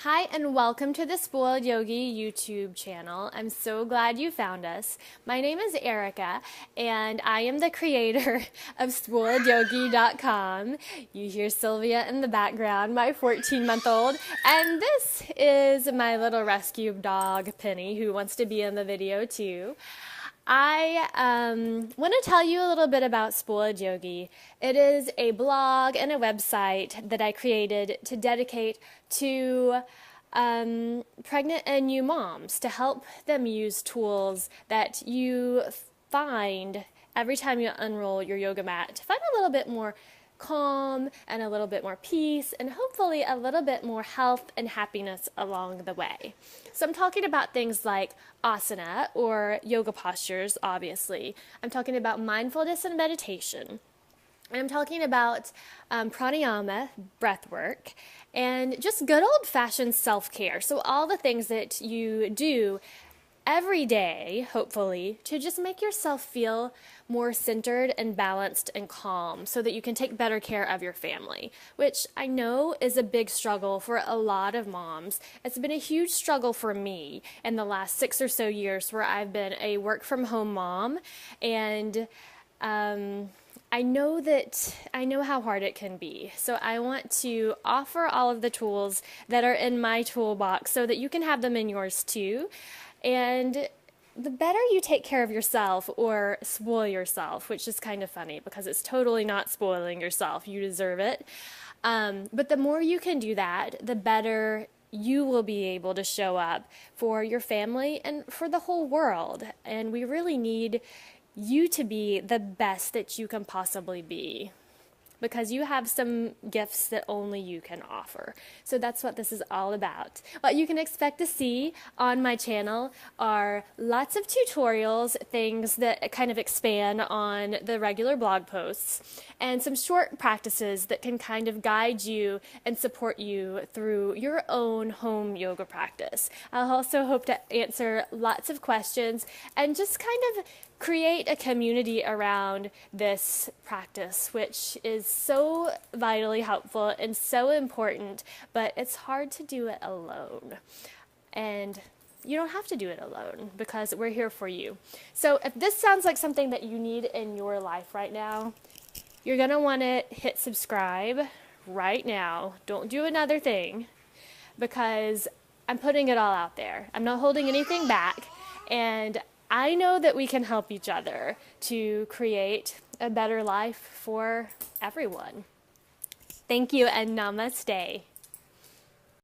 Hi and welcome to the Spoiled Yogi YouTube channel. I'm so glad you found us. My name is Erica and I am the creator of SpoiledYogi.com. You hear Sylvia in the background, my 14-month-old, and this is my little rescue dog, Penny, who wants to be in the video too. I want to tell you a little bit about Spoiled Yogi. It is a blog and a website that I created to dedicate to pregnant and new moms to help them use tools that you find every time you unroll your yoga mat to find a little bit more calm and a little bit more peace and hopefully a little bit more health and happiness along the way. So I'm talking about things like asana or yoga postures, obviously. I'm talking about mindfulness and meditation. And I'm talking about pranayama, breath work, and just good old-fashioned self-care. So all the things that you do every day, hopefully, to just make yourself feel more centered and balanced and calm so that you can take better care of your family, which I know is a big struggle for a lot of moms. It's been a huge struggle for me in the last 6 or so years where I've been a work-from-home mom, and I know how hard it can be. So I want to offer all of the tools that are in my toolbox so that you can have them in yours too. And the better you take care of yourself or spoil yourself, which is kind of funny because it's totally not spoiling yourself. You deserve it. But the more you can do that, the better you will be able to show up for your family and for the whole world. And we really need you to be the best that you can possibly be, because you have some gifts that only you can offer. So that's what this is all about. What you can expect to see on my channel are lots of tutorials, things that kind of expand on the regular blog posts, and some short practices that can kind of guide you and support you through your own home yoga practice. I'll also hope to answer lots of questions and just kind of create a community around this practice, which is so vitally helpful and so important, but it's hard to do it alone. And you don't have to do it alone because we're here for you. So if this sounds like something that you need in your life right now, you're going to want to hit subscribe right now. Don't do another thing, because I'm putting it all out there. I'm not holding anything back, and I know that we can help each other to create a better life for everyone. Thank you and namaste.